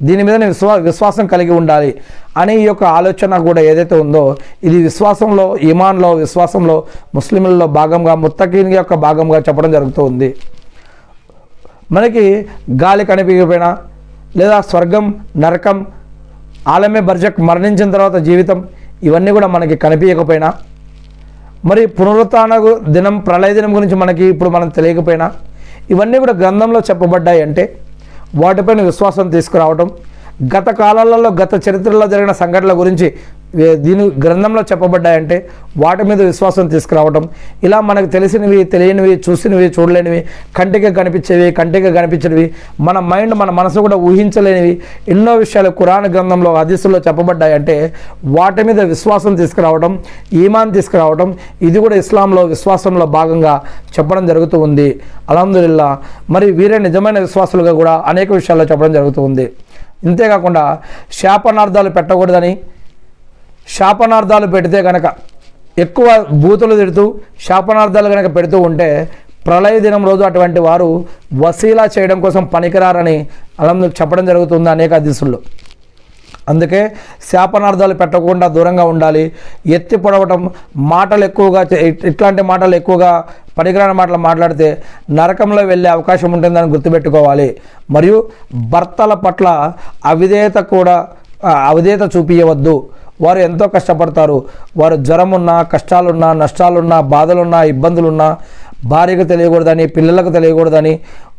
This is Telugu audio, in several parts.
దీని మీద విశ్వాసం కలిగి ఉండాలి అనే ఈ యొక్క ఆలోచన కూడా ఏదైతే ఉందో ఇది విశ్వాసంలో, ఈమాన్లో, విశ్వాసంలో ముస్లింలలో భాగంగా, ముత్తకీన్ యొక్క భాగంగా చెప్పడం జరుగుతూ ఉంది. మనకి గాలి కనిపించకపోయినా లేదా స్వర్గం, నరకం, ఆలమే బర్జక్, మరణించిన తర్వాత జీవితం, ఇవన్నీ కూడా మనకి కనిపించకపోయినా, మరి పునరుత్థాన దినం, ప్రళయ దినం గురించి మనకి ఇప్పుడు మనం తెలియకపోయినా, ఇవన్నీ కూడా గ్రంథంలో చెప్పబడ్డాయి అంటే వాటిపైన విశ్వాసం తీసుకురావటం, గత కాలాలలో, గత చరిత్రలో జరిగిన సంఘటనల గురించి దీని గ్రంథంలో చెప్పబడ్డాయంటే వాటి మీద విశ్వాసం తీసుకురావటం, ఇలా మనకు తెలిసినవి, తెలియనివి, చూసినవి, చూడలేనివి, కంటికి కనిపించేవి, కంటికి కనిపించినవి, మన మైండ్, మన మనసు కూడా ఊహించలేనివి ఎన్నో విషయాలు ఖురాన్ గ్రంథంలో, హదీసుల్లో చెప్పబడ్డాయంటే వాటి మీద విశ్వాసం తీసుకురావడం, ఈమాన్ తీసుకురావడం, ఇది కూడా ఇస్లాంలో విశ్వాసంలో భాగంగా చెప్పడం జరుగుతూ ఉంది. అల్హమ్దులిల్లా. మరి వీరే నిజమైన విశ్వాసులుగా కూడా అనేక విషయాల్లో చెప్పడం జరుగుతూ ఉంది. ఇంతేకాకుండా శాపనార్థాలు పెట్టకూడదని, శాపనార్థాలు పెడితే కనుక ఎక్కువ బూతులు తిడుతూ శాపనార్థాలు కనుక పెడుతూ ఉంటే ప్రళయ దినం రోజు అటువంటి వారు వసీలా చేయడం కోసం పనికిరారని చెప్పడం జరుగుతుంది అనేక హదీసుల్లో. అందుకే శాపనార్థాలు పెట్టకుండా దూరంగా ఉండాలి. ఎత్తి పొడవటం, మాటలు ఎక్కువగా, ఇట్లాంటి మాటలు ఎక్కువగా, పనికిరాని మాటలు మాట్లాడితే నరకంలో వెళ్ళే అవకాశం ఉంటుందని గుర్తుపెట్టుకోవాలి. మరియు భర్తల పట్ల అవిధేయత చూపించవద్దు. వారు ఎంతో కష్టపడతారు. వారు జ్వరమున్నా, కష్టాలున్నా, నష్టాలున్నా, బాధలున్నా, ఇబ్బందులున్నా భార్యకు తెలియకూడదని, పిల్లలకు తెలియకూడదని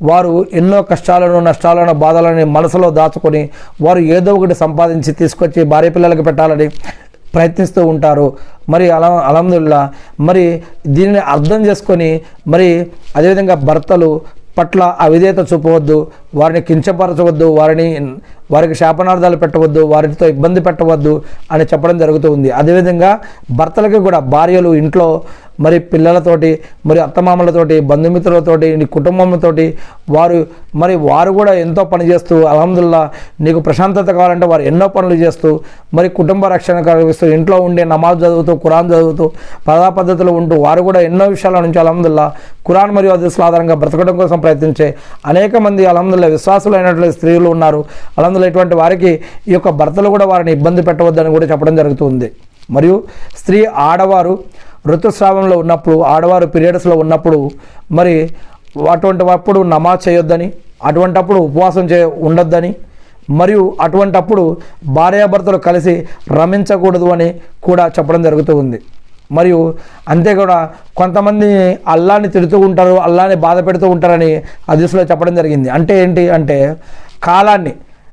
వారు ఎన్నో కష్టాలను, నష్టాలను, బాధలని మనసులో దాచుకొని వారు ఏదో ఒకటి సంపాదించి తీసుకొచ్చి భార్య పిల్లలకు పెట్టాలని ప్రయత్నిస్తూ ఉంటారు. మరి అల్హమ్దులిల్లా. మరి దీనిని అర్థం చేసుకొని మరి అదేవిధంగా భర్తలు పట్ల అవిధేయత చూపవద్దు, వారిని కించపరచవద్దు, వారికి శాపనార్థాలు పెట్టవద్దు, వారితో ఇబ్బంది పెట్టవద్దు అని చెప్పడం జరుగుతూ ఉంది. అదేవిధంగా భర్తలకి కూడా భార్యలు ఇంట్లో మరి పిల్లలతోటి, మరి అత్తమామలతోటి, బంధుమిత్రులతోటి, నీ కుటుంబంతోటి వారు కూడా ఎంతో పని చేస్తూ, అల్హమ్దులిల్లా నీకు ప్రశాంతత కావాలంటే వారు ఎన్నో పనులు చేస్తూ, మరి కుటుంబ రక్షణ కలిగిస్తూ, ఇంట్లో ఉండే నమాజ్ చదువుతూ, ఖురాన్ చదువుతూ, పద్ధతులు ఉంటూ వారు కూడా ఎన్నో విషయాల నుంచి అల్హమ్దులిల్లా ఖురాన్ మరియు హదీసుల ఆధారంగా బ్రతకడం కోసం ప్రయత్నించే అనేక మంది అల్హమ్దులిల్లా విశ్వాసులు అయినటువంటి స్త్రీలు ఉన్నారు. అల్హమ్దులిల్లా ఇటువంటి వారికి ఈ యొక్క భర్తలు కూడా వారిని ఇబ్బంది పెట్టవద్దని కూడా చెప్పడం జరుగుతుంది. మరియు ఆడవారు ఋతుస్రావంలో ఉన్నప్పుడు, ఆడవారు పీరియడ్స్లో ఉన్నప్పుడు మరి అటువంటిప్పుడు నమాజ్ చేయొద్దని, అటువంటప్పుడు ఉపవాసం ఉండొద్దని, మరియు అటువంటప్పుడు భార్యాభర్తలు కలిసి రమించకూడదు అని కూడా చెప్పడం జరుగుతూ ఉంది. మరియు అంతే కూడా కొంతమంది అల్లాని తిడుతూ ఉంటారు, అల్లాని బాధ పెడుతూ ఉంటారని హదీసులో చెప్పడం జరిగింది. అంటే ఏంటి అంటే కాలాన్ని